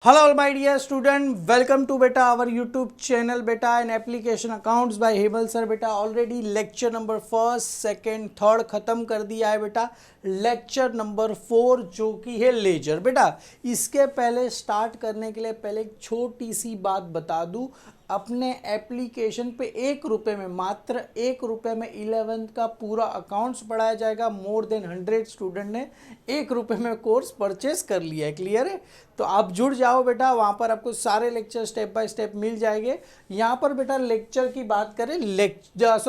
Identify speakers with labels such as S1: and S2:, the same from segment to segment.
S1: Hello my dear student, welcome to beta our YouTube channel beta and application accounts by Hemal sir beta already lecture number first second third खत्म कर दिया है बेटा। Lecture number 4 जो कि है laser बेटा। इसके पहले स्टार्ट करने के लिए पहले एक छोटी सी बात बता दूं, अपने एप्लीकेशन पे 1 रुपये में मात्र 1 रुपये में 11th का पूरा अकाउंट्स पढ़ाया जाएगा। मोर देन 100 स्टूडेंट ने 1 रुपये में कोर्स परचेस कर लिया है। क्लियर है? तो आप जुड़ जाओ बेटा, वहाँ पर आपको सारे लेक्चर स्टेप बाय स्टेप मिल जाएंगे। यहाँ पर बेटा लेक्चर की बात करें,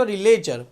S1: लेजर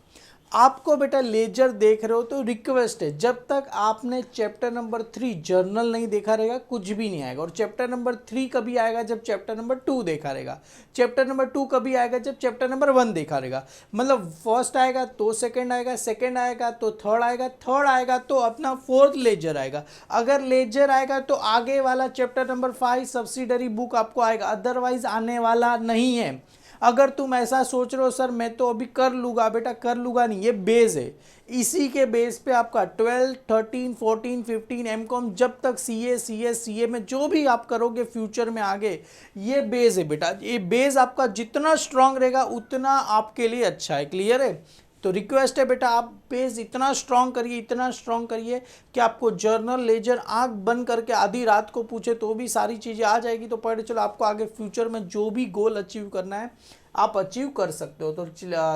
S1: आपको बेटा लेजर देख रहे हो तो रिक्वेस्ट है, जब तक आपने चैप्टर नंबर 3 जर्नल नहीं देखा रहेगा कुछ भी नहीं आएगा। और चैप्टर नंबर 3 कभी आएगा? जब चैप्टर नंबर 2 देखा रहेगा। चैप्टर नंबर 2 कभी आएगा? जब चैप्टर नंबर 1 देखा रहेगा। मतलब फर्स्ट आएगा तो सेकंड आएगा, सेकंड आएगा तो थर्ड आएगा, थर्ड आएगा तो अपना फोर्थ लेजर आएगा। अगर लेजर आएगा तो आगे वाला चैप्टर नंबर 5 सब्सिडरी बुक आपको आएगा, अदरवाइज आने वाला नहीं है। अगर तुम ऐसा सोच रहे हो सर मैं तो अभी कर लूँगा, बेटा कर लूँगा नहीं, ये बेस है। इसी के बेस पे आपका 12, 13, 14, 15 एमकॉम जब तक सीए में जो भी आप करोगे फ्यूचर में आगे, ये बेस है बेटा। ये बेस आपका जितना स्ट्रांग रहेगा उतना आपके लिए अच्छा है। क्लियर है? तो रिक्वेस्ट है बेटा, आप बेस इतना स्ट्रांग करिए, इतना स्ट्रांग करिए कि आपको जर्नल लेजर आंख बंद करके आधी रात को पूछे तो भी सारी चीज़ें आ जाएगी। तो पढ़े चलो, आपको आगे फ्यूचर में जो भी गोल अचीव करना है आप अचीव कर सकते हो। तो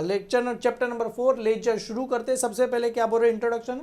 S1: लेक्चर चैप्टर नंबर 4 लेजर शुरू करते हैं। सबसे पहले क्या बोल रहे हैं, introduction.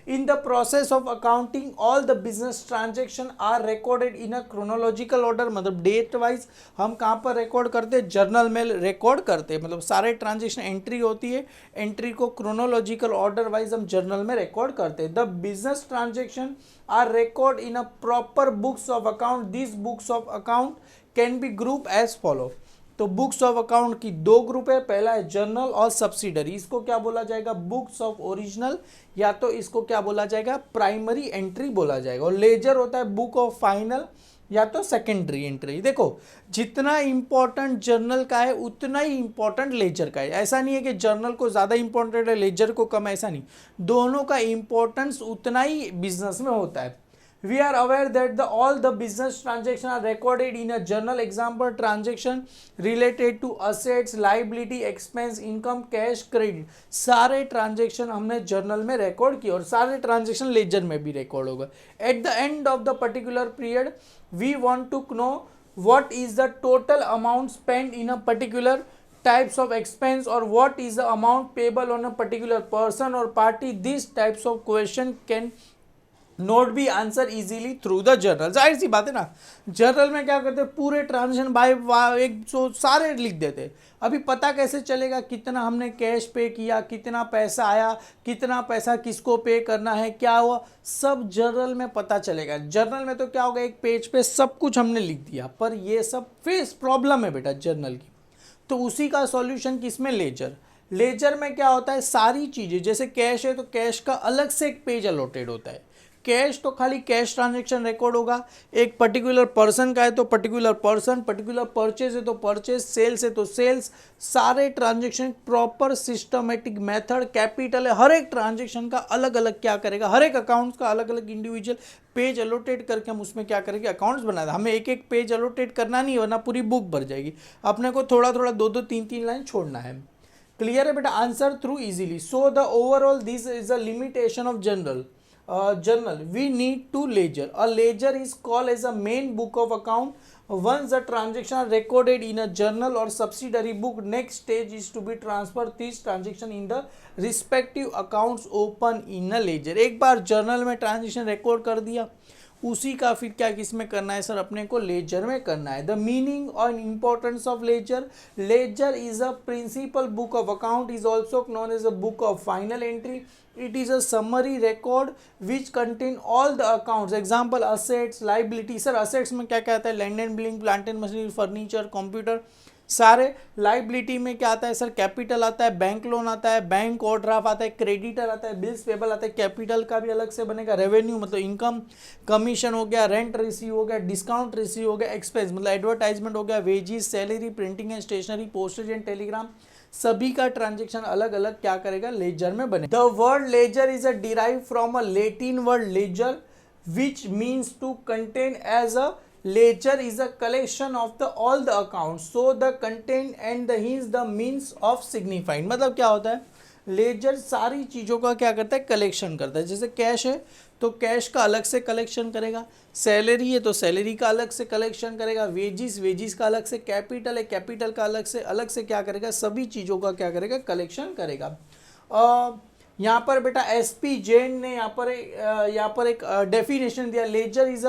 S1: In the process of accounting, all the business transaction are recorded in a chronological order। मतलब डेट वाइज हम कहाँ पर रिकॉर्ड करते हैं? जर्नल में रिकॉर्ड करते हैं। मतलब सारे ट्रांजेक्शन एंट्री होती है, एंट्री को क्रोनोलॉजिकल ऑर्डर वाइज हम जर्नल में रिकॉर्ड करते हैं। The business transaction are record in a proper books of account. This books of account can be group as follow. तो बुक्स ऑफ अकाउंट की 2 group है, पहला है जर्नल और सब्सिडरी। इसको क्या बोला जाएगा? बुक्स ऑफ ओरिजिनल, या तो इसको क्या बोला जाएगा? प्राइमरी एंट्री बोला जाएगा। और लेजर होता है बुक ऑफ फाइनल या तो सेकेंडरी एंट्री। देखो, जितना इंपॉर्टेंट जर्नल का है उतना ही इंपॉर्टेंट लेजर का है। ऐसा नहीं है कि जर्नल को ज़्यादा इंपॉर्टेंट है लेजर को कम, ऐसा नहीं। दोनों का इंपॉर्टेंस उतना ही बिजनेस में होता है। We are aware that all the business transactions are recorded in a journal। Example transaction related to assets, liability, expense, income, cash, credit। सारे ट्रांजेक्शन हमने जर्नल में रिकॉर्ड किए और सारे ट्रांजेक्शन लेजर में भी रिकॉर्ड होगा। At the end of the particular period, we want to know what is the total amount spent in a particular types of expense or what is the amount payable on a particular person or party। These types of question can not भी answer easily through the journal. जाहिर सी बात है ना, journal में क्या करते हैं, पूरे ट्रांजेक्शन बाय एक सो सारे लिख देते हैं। अभी पता कैसे चलेगा कितना हमने कैश पे किया, कितना पैसा आया, कितना पैसा किसको पे करना है, क्या हुआ, सब जर्नल में पता चलेगा। जर्नल में तो क्या होगा, एक पेज पे सब कुछ हमने लिख दिया, पर ये सब फेस प्रॉब्लम है बेटा जर्नल की। तो उसी का सॉल्यूशन किसमें? लेजर। लेजर में क्या होता है, सारी चीज़ें, जैसे कैश है तो कैश का अलग से एक पेज अलॉटेड होता है। कैश तो खाली कैश ट्रांजैक्शन रिकॉर्ड होगा। एक पर्टिकुलर पर्सन का है तो पर्टिकुलर पर्सन, पर्टिकुलर परचेज है तो परचेज, सेल्स है तो सेल्स। सारे transaction proper systematic method, capital है, हर एक ट्रांजैक्शन का अलग अलग क्या करेगा, हर एक अकाउंट्स का अलग अलग इंडिविजुअल पेज अलोटेट करके हम उसमें क्या करेंगे, अकाउंट्स बना दें। हमें एक एक पेज अलोटेट करना नहीं, वरना पूरी बुक भर जाएगी। अपने को थोड़ा थोड़ा 2-2, 3-3 लाइन छोड़ना है। क्लियर है बेटा? Answer through easily. So the overall this is the limitation of journal we need to ledger। A ledger is called as a main book of account। Once the transaction are recorded in a journal or subsidiary book, next stage is to be transfer this transaction in the respective accounts open in a ledger। एक बार journal में transaction record कर दिया, उसी का फिर क्या किसमें करना है सर, अपने को लेजर में करना है। द मीनिंग और importance of ledger. Ledger is a principal book of account, is also known as a book of final entry. It is a summary record which contain all the accounts. Example assets, liability. Sir assets में क्या क्या आता है? Land and building, plant and machinery, furniture, computer, सारे। Liability में क्या आता है सर? कैपिटल आता है, बैंक लोन आता है, बैंक ओवरड्राफ्ट आता है, क्रेडिटर आता है, बिल्स पेबल आता है। कैपिटल का भी अलग से बनेगा। रेवेन्यू मतलब इनकम, कमीशन हो गया, रेंट रिसीव हो गया, डिस्काउंट रिसीव हो गया, एक्सपेंस मतलब एडवर्टाइजमेंट हो गया, wages, salary, printing and stationery, postage and telegram. सभी का ट्रांजेक्शन अलग अलग क्या करेगा, लेजर में बने। The word ledger is a derive from a Latin word ledger which means to contain as a ledger is a collection of the all the account, so the content and the he is the means of signifying. मतलब क्या होता है, laser सारी चीज़ों का क्या करता है, कलेक्शन करता है। जैसे कैश है तो कैश का अलग से कलेक्शन करेगा, सैलरी है तो सैलरी का अलग से कलेक्शन करेगा, वेजिस का अलग से, कैपिटल है कैपिटल का अलग से क्या करेगा, सभी चीज़ों का क्या करेगा, कलेक्शन करेगा। यहाँ पर बेटा एसपी जैन ने यहाँ पर एक डेफिनेशन दिया, ledger is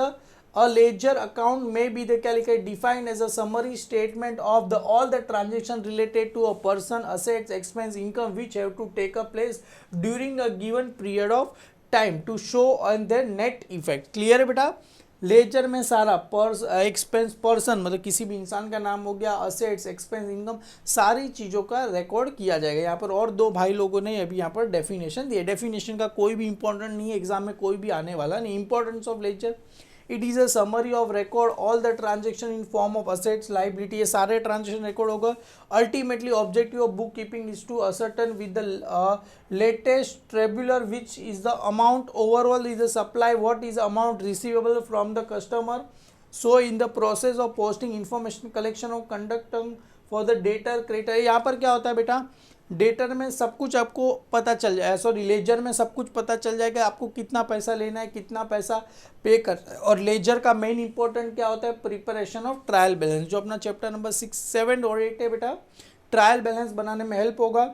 S1: a ledger account may be the क्या लिखा है, defined as a summary statement of the all the transaction related to a person, assets, expense, income which have to take a place during a given period of time to show on their net effect। Clear है बेटा, laser में सारा expense person मतलब किसी भी इंसान का नाम हो गया, असेट्स, एक्सपेंस, इनकम, सारी चीज़ों का रिकॉर्ड किया जाएगा। यहाँ पर और दो भाई लोगों ने अभी यहाँ पर डेफिनेशन दिया। डेफिनेशन का कोई भी इंपॉर्टेंट नहीं है, एग्जाम में कोई भी आने वाला नहीं। Importance of ledger, it is a summary of record all the transaction in form of assets liability, ये सारे ट्रांजेक्शन रिकॉर्ड होगा। Ultimately objective of book keeping is to ascertain with the latest tabular which is the amount overall is the supply, what is amount receivable from the customer, so in the process of posting information collection of conducting for the debtor creditor. यहाँ पर क्या होता है बेटा, debtor में सब कुछ आपको पता चल जाए, सॉरी लेजर में सब कुछ पता चल जाएगा, आपको कितना पैसा लेना है, कितना पैसा पे कर। और लेजर का मेन इंपॉर्टेंट क्या होता है, प्रिपरेशन ऑफ ट्रायल बैलेंस, जो अपना चैप्टर नंबर 6, 7 और 8 है बेटा, ट्रायल बैलेंस बनाने में हेल्प होगा।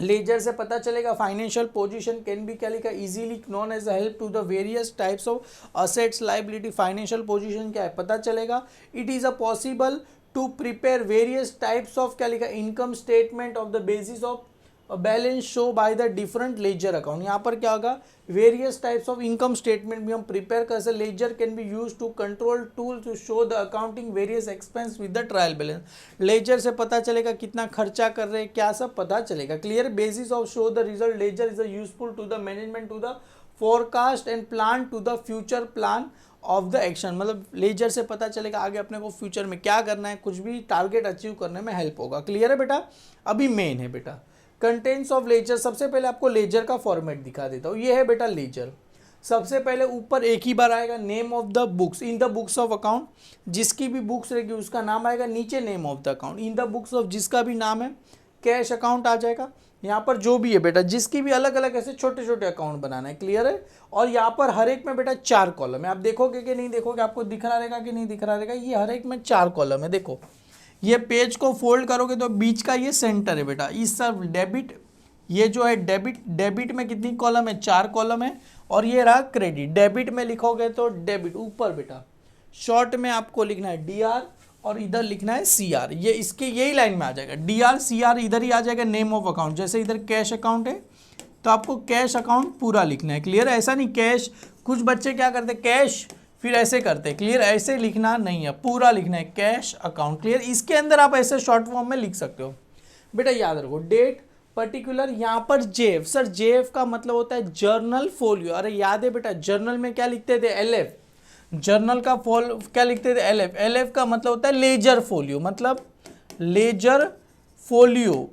S1: लेजर से पता चलेगा फाइनेंशियल पोजीशन कैन बी क्या लिखा, easily known as a help to the various types of assets liability. Financial position क्या है पता चलेगा। It is a possible to prepare various types of क्या लिखा, income statement of the basis of balance show by the different ledger account. यहाँ पर क्या होगा, various types of income statement भी हम प्रिपेयर कर सकते। Ledger can be use to control tool to show the accounting various expense with the trial balance. Ledger से पता चलेगा कितना खर्चा कर रहे हैं, क्या सब पता चलेगा। Clear, basis of show the result, ledger is useful to the management to the forecast and plan to the future plan of the action. मतलब लेजर से पता चलेगा आगे अपने को फ्यूचर में क्या करना है, कुछ भी टारगेट अचीव करने में हेल्प होगा। क्लियर है बेटा, अभी मेन है बेटा कंटेंट्स ऑफ लेजर। सबसे पहले आपको लेजर का फॉर्मेट दिखा देता हूँ, ये है बेटा लेजर। सबसे पहले ऊपर एक ही बार आएगा name of the books, in the books of account, जिसकी भी बुक्स रहेगी उसका नाम आएगा, नीचे name of the account, in the books of जिसका भी नाम है, कैश अकाउंट आ जाएगा। यहाँ पर जो भी है बेटा, जिसकी भी अलग अलग ऐसे छोटे छोटे अकाउंट बनाना है। क्लियर है, और यहाँ पर हर एक में बेटा 4 कॉलम है। आप देखोगे कि नहीं देखोगे, आपको दिख रहा रहेगा कि नहीं दिख रहा रहेगा, ये हर एक में 4 कॉलम है। देखो ये पेज को फोल्ड करोगे तो बीच का ये सेंटर है बेटा, इस सब डेबिट, ये जो है डेबिट में कितनी कॉलम है, 4 कॉलम है। और ये रहा क्रेडिट, डेबिट में लिखोगे तो डेबिट ऊपर बेटा शॉर्ट में आपको लिखना है DR और इधर लिखना है CR, ये इसके यही लाइन में आ जाएगा, DR CR इधर ही आ जाएगा नेम ऑफ अकाउंट। जैसे इधर कैश अकाउंट है तो आपको कैश अकाउंट पूरा लिखना है। क्लियर है, ऐसा नहीं कैश, कुछ बच्चे क्या करते हैं कैश फिर ऐसे करते हैं। क्लियर, ऐसे लिखना नहीं है, पूरा लिखना है कैश अकाउंट। क्लियर, इसके अंदर आप ऐसे शॉर्ट फॉर्म में लिख सकते हो बेटा। याद रखो डेट पर्टिकुलर, यहाँ पर JF, सर JF का मतलब होता है जर्नल फोलियो। अरे याद है बेटा, जर्नल में क्या लिखते थे, LF, जर्नल का क्या लिखते थे, LF। LF का मतलब होता है लेजर फोलियो, मतलब लेजर फोलियो,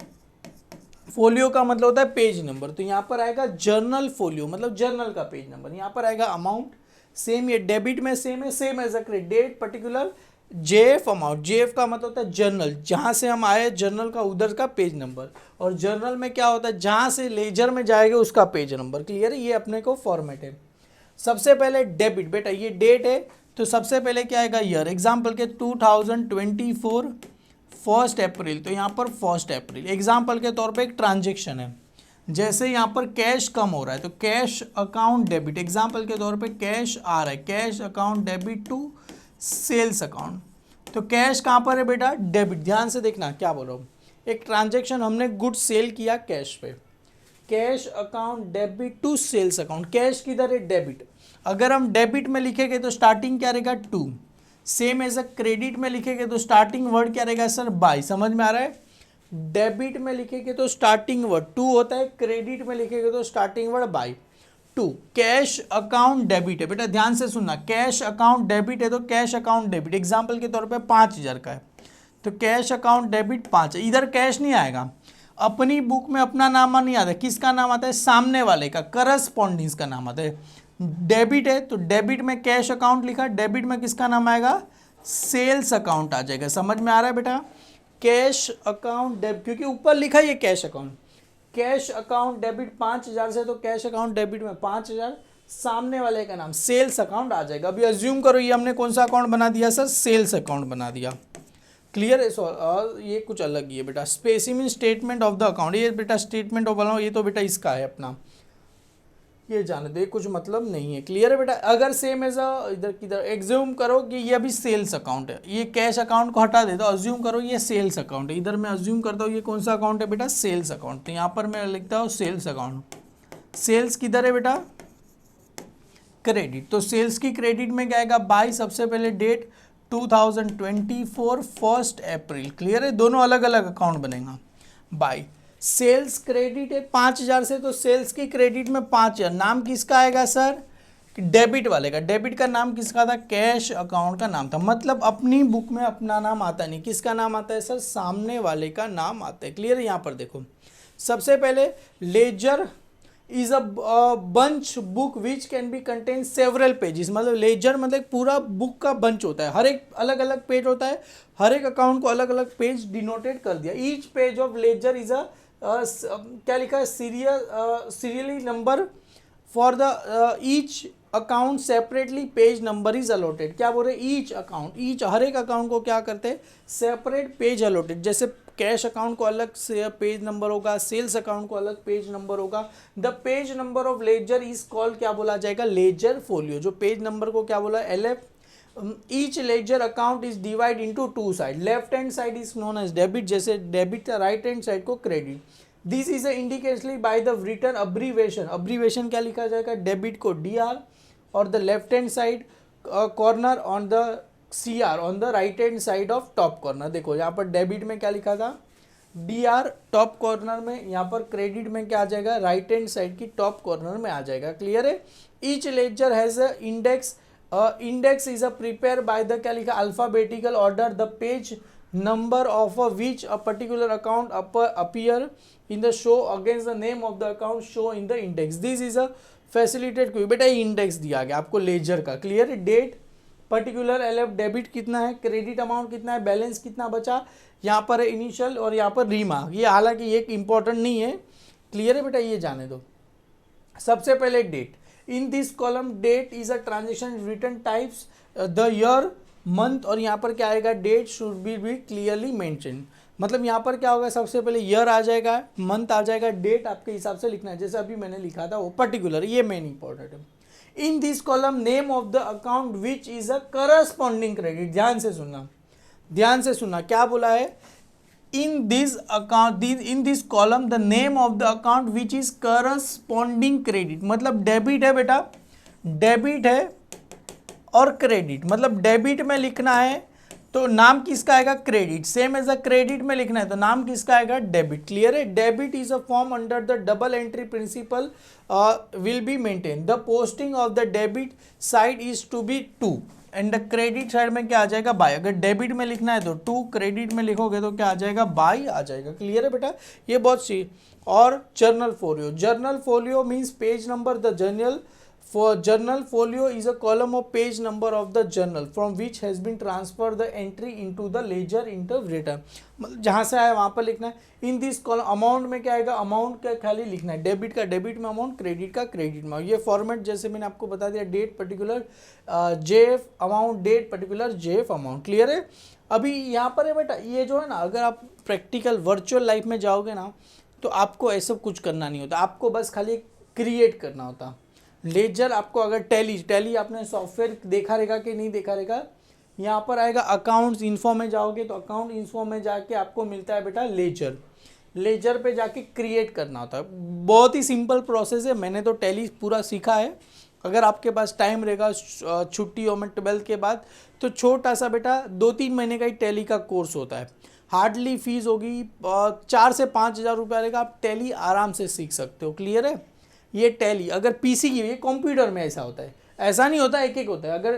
S1: फोलियो का मतलब होता है पेज नंबर। तो यहाँ पर आएगा जर्नल फोलियो, मतलब जर्नल का पेज नंबर। यहाँ पर आएगा अमाउंट, सेम ये डेबिट में सेम है, same as a credit, date particular JF amount. JF का मतलब होता है जर्नल, जहाँ से हम आए जर्नल का उधर का पेज नंबर। और जर्नल में क्या होता है, जहाँ से लेजर में जाएगा उसका पेज नंबर। क्लियर है, ये अपने को फॉर्मेट है। सबसे पहले डेबिट बेटा, ये डेट है तो सबसे पहले क्या आएगा ईयर। एग्जाम्पल के 2024 1 अप्रैल, तो यहाँ पर 1 अप्रैल। एग्जाम्पल के तौर पे एक ट्रांजेक्शन है, जैसे यहाँ पर कैश कम हो रहा है तो कैश अकाउंट डेबिट। एग्जाम्पल के तौर पे कैश आ रहा है, cash account debit to sales account. तो कैश कहाँ पर है बेटा, डेबिट। ध्यान से देखना क्या बोल रहा हूँ, एक ट्रांजेक्शन हमने गुड सेल किया कैश पे, cash account debit to sales account. Cash किधर है, डेबिट। अगर हम डेबिट में लिखेंगे तो स्टार्टिंग क्या रहेगा, 2। सेम एज अ क्रेडिट में लिखेंगे तो स्टार्टिंग वर्ड क्या रहेगा सर, बाय। समझ में आ रहा है, डेबिट में लिखेंगे तो स्टार्टिंग वर्ड 2 होता है, क्रेडिट में लिखेंगे तो starting word by 2। Cash account debit है बेटा, ध्यान से सुनना, कैश अकाउंट डेबिट है तो कैश अकाउंट डेबिट एग्जाम्पल के तौर पे 5000 का है तो कैश अकाउंट डेबिट 5 है। इधर कैश नहीं आएगा, अपनी बुक में अपना नाम नहीं आता, किसका नाम आता है, सामने वाले का, करस्पॉन्डिंग्स का नाम आता है। डेबिट है तो डेबिट में कैश अकाउंट लिखा, डेबिट में किसका नाम आएगा, सेल्स अकाउंट आ जाएगा। समझ में आ रहा है बेटा, कैश अकाउंट डेबिट, क्योंकि ऊपर लिखा है ये cash account, cash account debit 5,000 से, तो कैश अकाउंट डेबिट में 5,000, सामने वाले का नाम सेल्स अकाउंट आ जाएगा। अभी अज्यूम करो ये हमने कौन सा अकाउंट बना दिया सर, सेल्स अकाउंट बना दिया। क्लियर है सर, और ये कुछ अलग ही है बेटा, specific statement of the account, ये बेटा स्टेटमेंट ऑफ अकाउंट, ये तो बेटा इसका है अपना, ये जाने दे, कुछ मतलब नहीं है। क्लियर है बेटा, अगर सेम एज इधर किधर एग्ज्यूम करो कि ये अभी सेल्स अकाउंट है, ये कैश अकाउंट को हटा दे, तो अज्यूम करो ये सेल्स अकाउंट है, इधर मैं अज्यूम करता हूँ ये कौन सा अकाउंट है बेटा, सेल्स अकाउंट, तो यहाँ पर मैं लिखता हूँ सेल्स अकाउंट। सेल्स किधर है बेटा, क्रेडिट, तो सेल्स की क्रेडिट में क्या आएगा, बाई, सबसे पहले डेट 2024 1 अप्रैल। क्लियर है, दोनों अलग अलग अकाउंट बनेगा। बाई सेल्स क्रेडिट है 5,000 से, तो सेल्स की क्रेडिट में 5,000, नाम किसका आएगा सर, डेबिट वाले का, डेबिट का नाम किसका था, कैश अकाउंट का नाम था। मतलब अपनी बुक में अपना नाम आता नहीं, किसका नाम आता है सर, सामने वाले का नाम आता है। क्लियर है, यहाँ पर देखो सबसे पहले ledger is a bunch book which can be contain several pages, मतलब लेजर मतलब पूरा बुक का बंच होता है, हर एक अलग अलग पेज होता है, हर एक अकाउंट को अलग अलग पेज डिनोटेड कर दिया। Each page of ledger is a क्या लिखा है, serially number for the each account separately page number is allotted. क्या बोल रहे, ईच अकाउंट, ईच हर एक अकाउंट को क्या करते हैं, सेपरेट पेज अलॉटेड, जैसे कैश अकाउंट को अलग से पेज नंबर होगा, सेल्स अकाउंट को अलग पेज नंबर होगा। The page number of ledger is called, क्या बोला जाएगा, लेजर फोलियो, जो पेज नंबर को क्या बोला, LF। Each ledger account is divide into 2 side, left hand side is known as debit, जैसे डेबिट था, राइट हैंड साइड को credit. This is indicatedly by the return अब्रीवेशन, अब्रीवेशन क्या लिखा जाएगा, डेबिट को DR और the left hand side corner on the CR on the right hand side of top corner. देखो यहाँ पर डेबिट में क्या लिखा था, DR टॉप कॉर्नर में, यहाँ पर क्रेडिट में क्या आ जाएगा, राइट हैंड साइड की टॉप कॉर्नर में आ जाएगा। क्लियर है, each ledger has a index, index is a prepare by the क्या लिखा, alphabetical order, the page number of which a particular account appear in the show against the name of the account show in the index. This is a facilitated queue। बेटा index दिया गया आपको laser का। Clear है, date, particular LF debit कितना है, credit amount कितना है, बैलेंस कितना बचा, यहाँ पर है इनिशियल और यहाँ पर रीमार्क, ये हालांकि ये इंपॉर्टेंट नहीं है। क्लियर है बेटा, ये जाने दो। सबसे पहले date, in this column date is a transaction return types, the year, month, और यहाँ पर क्या आएगा, date should be clearly mention. मतलब यहाँ पर क्या होगा, सबसे पहले ईयर आ जाएगा, मंथ आ जाएगा, डेट आपके हिसाब से लिखना है, जैसे अभी मैंने लिखा था वो पर्टिकुलर, ये मेन इंपॉर्टेंट है। इन this column name of the account which is a corresponding credit, ध्यान से सुनना, ध्यान से सुनना, क्या बोला है, in this account, in this column the name of the account which is corresponding credit, मतलब डेबिट है बेटा, डेबिट है और क्रेडिट, मतलब डेबिट में लिखना है तो नाम किसका आएगा, credit, same as a credit में लिखना है तो नाम किसका आएगा, डेबिट। क्लियर है, debit is a form under the double entry principle will be maintain, the posting of the debit side is to be 2 and the credit side में क्या आ जाएगा, बाय। अगर डेबिट में लिखना है तो 2, क्रेडिट में लिखोगे तो क्या आ जाएगा, बाय आ जाएगा। क्लियर है बेटा, ये बहुत सी। और journal folio, journal folio means page number, the journal for journal folio is a column of page number of the journal from which has been transferred the entry into the ledger interpreter, मतलब जहाँ से आया वहाँ पर लिखना है। इन this column amount में क्या आएगा, अमाउंट का खाली लिखना है, डेबिट का डेबिट में अमाउंट, क्रेडिट का क्रेडिट में। ये फॉर्मेट जैसे मैंने आपको बता दिया, date particular JF amount, date particular JF amount. Clear है, अभी यहाँ पर है बेटा, ये जो है ना, अगर आप प्रैक्टिकल वर्चुअल लाइफ में जाओगे ना तो आपको ऐसा कुछ करना नहीं होता, आपको बस खाली क्रिएट करना होता। लेजर आपको अगर टैली आपने सॉफ्टवेयर देखा रहेगा कि नहीं देखा रहेगा, यहाँ पर आएगा अकाउंट्स इन्फो में जाओगे तो अकाउंट इन्फो में जाके आपको मिलता है बेटा लेजर, लेजर पे जाके क्रिएट करना होता है। बहुत ही सिंपल प्रोसेस है, मैंने तो टैली पूरा सीखा है। अगर आपके पास टाइम रहेगा छुट्टियों में 12th के बाद तो छोटा सा बेटा 2-3 महीने का ही टैली का कोर्स होता है, हार्डली फीस होगी 4 से 5 हज़ार रुपया रहेगा, आप टैली आराम से सीख सकते हो। क्लियर है, ये टैली अगर PC की, ये कंप्यूटर में ऐसा होता है, ऐसा नहीं होता, एक एक होता है। अगर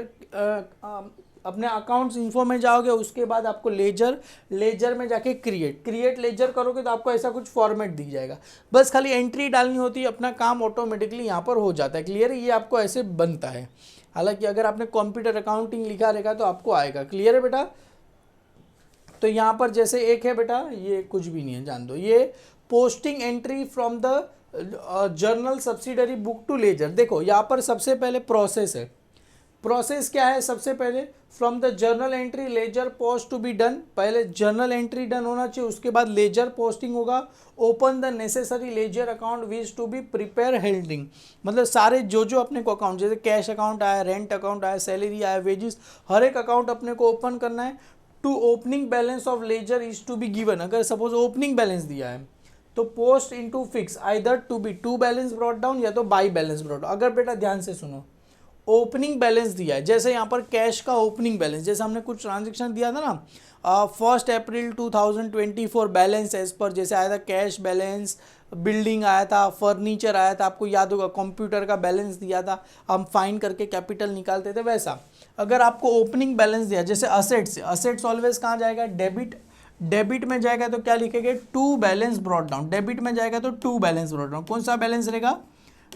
S1: अपने अकाउंट्स इन्फो में जाओगे, उसके बाद आपको लेजर में जाके क्रिएट लेजर करोगे तो आपको ऐसा कुछ फॉर्मेट दिख जाएगा। बस खाली एंट्री डालनी होती है, अपना काम ऑटोमेटिकली यहाँ पर हो जाता है। क्लियर है, ये आपको ऐसे बनता है। हालांकि अगर आपने कंप्यूटर अकाउंटिंग लिखा रहेगा तो आपको आएगा। क्लियर है बेटा। तो यहाँ पर जैसे एक है बेटा, ये कुछ भी नहीं है, जान दो, ये posting entry from the journal subsidiary book to ledger. देखो यहाँ पर सबसे पहले प्रोसेस है। प्रोसेस क्या है, सबसे पहले from the journal entry ledger post to be done. पहले जर्नल एंट्री डन होना चाहिए, उसके बाद लेजर पोस्टिंग होगा। Open the necessary ledger account which to be prepare holding, मतलब सारे जो अपने को अकाउंट, जैसे कैश अकाउंट आया, रेंट अकाउंट आया, सैलरी आया, वेजिस, हर एक अकाउंट अपने को ओपन करना है। To opening balance of ledger is to be given. अगर सपोज ओपनिंग बैलेंस दिया है तो post into fix either to be to balance brought down या तो बाई बैलेंस ब्रॉट। अगर बेटा ध्यान से सुनो, ओपनिंग बैलेंस दिया है, जैसे यहाँ पर कैश का ओपनिंग बैलेंस, जैसे हमने कुछ ट्रांजेक्शन दिया था ना, 1 अप्रैल 2024 बैलेंस एज पर, जैसे आया था कैश बैलेंस, बिल्डिंग आया था, फर्नीचर आया था, आपको याद होगा कंप्यूटर का बैलेंस दिया था, हम फाइन करके कैपिटल निकालते थे, वैसा अगर आपको ओपनिंग बैलेंस दिया, जैसे असेट्स ऑलवेज कहाँ जाएगा, डेबिट में जाएगा तो क्या लिखेंगे, to balance brought down. Debit में जाएगा तो टू बैलेंस ब्रॉट डाउन। कौन सा बैलेंस रहेगा,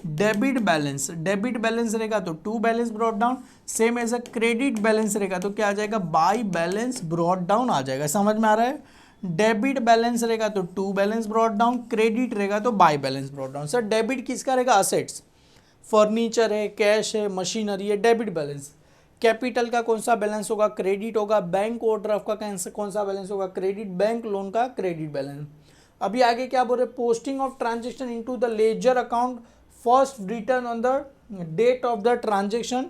S1: डेबिट बैलेंस रहेगा तो to balance brought down. Same as a credit balance रहेगा तो क्या आ जाएगा, बाई बैलेंस ब्रॉट डाउन आ जाएगा। समझ में आ रहा है, डेबिट बैलेंस रहेगा तो to balance brought down, credit रहेगा तो by balance brought down. Sir debit किसका रहेगा, असेट्स, फर्नीचर है, कैश है, मशीनरी है, डेबिट बैलेंस। कैपिटल का कौन सा बैलेंस होगा, क्रेडिट होगा। बैंक ओवरड्राफ्ट का कौन सा बैलेंस होगा, क्रेडिट। बैंक लोन का क्रेडिट बैलेंस। अभी आगे क्या बोल रहे, posting of transaction into the ledger account, first written on the date of the transaction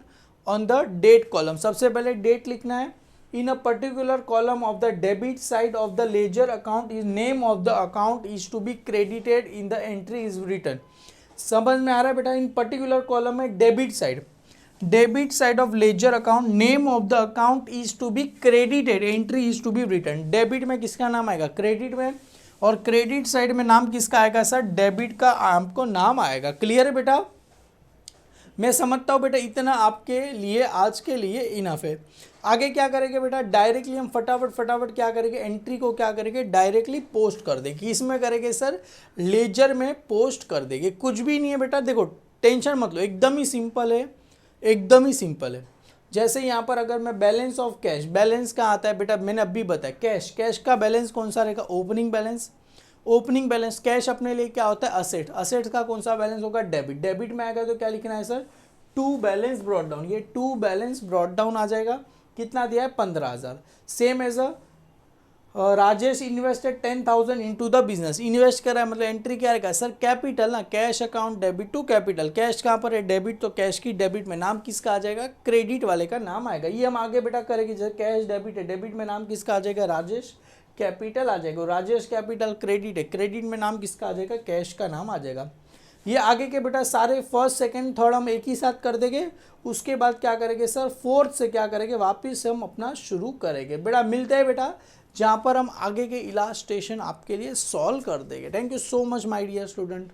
S1: on the date column. सबसे पहले डेट लिखना है। In a particular column of the debit side of the ledger account is name of the account is to be credited in the entry is written. समझ में आ रहा है बेटा, इन पर्टिकुलर कॉलम में debit side of ledger account, name of the account is to be credited, entry is to be written. डेबिट में किसका नाम आएगा, क्रेडिट में, और क्रेडिट साइड में नाम किसका आएगा सर, डेबिट का आपको नाम आएगा। क्लियर है बेटा, मैं समझता हूँ बेटा इतना आपके लिए आज के लिए इनफ है। आगे क्या करेंगे बेटा, डायरेक्टली हम फटाफट क्या करेंगे, एंट्री को क्या करेंगे, डायरेक्टली पोस्ट कर देंगे। इसमें करेंगे सर, लेजर में पोस्ट कर देंगे। कुछ भी नहीं है बेटा, देखो टेंशन मत लो, एकदम ही सिंपल है। जैसे यहाँ पर अगर मैं बैलेंस ऑफ कैश, बैलेंस कहाँ आता है बेटा, मैंने अभी बताया कैश का बैलेंस कौन सा रहेगा, ओपनिंग बैलेंस। कैश अपने लिए क्या होता है, असेट्स का कौन सा बैलेंस होगा, डेबिट में आएगा तो क्या लिखना है sir, to balance brought down. ये टू बैलेंस ब्रॉट डाउन आ जाएगा, कितना दिया है, 15,000। Same as a Rajesh invested 10,000 into the business. Invest करा है मतलब एंट्री क्या रहेगा सर, कैपिटल ना, cash account debit to capital. Cash कहाँ पर है, डेबिट, तो कैश की डेबिट में नाम किसका आ जाएगा, क्रेडिट वाले का नाम आएगा। ये हम आगे बेटा करेंगे, जैसे कैश डेबिट है, डेबिट में नाम किसका आ जाएगा, राजेश कैपिटल आ जाएगा। राजेश कैपिटल क्रेडिट है, क्रेडिट में नाम किसका आ जाएगा, कैश का नाम आ जाएगा। ये आगे के बेटा सारे फर्स्ट सेकंड थर्ड हम एक ही साथ कर देंगे। उसके बाद क्या करेंगे सर, फोर्थ से क्या करेंगे, वापस से हम अपना शुरू करेंगे। बेटा मिलते हैं बेटा जहाँ पर हम आगे के इलास्ट्रेशन आपके लिए सॉल्व कर देंगे। Thank you so much my dear student.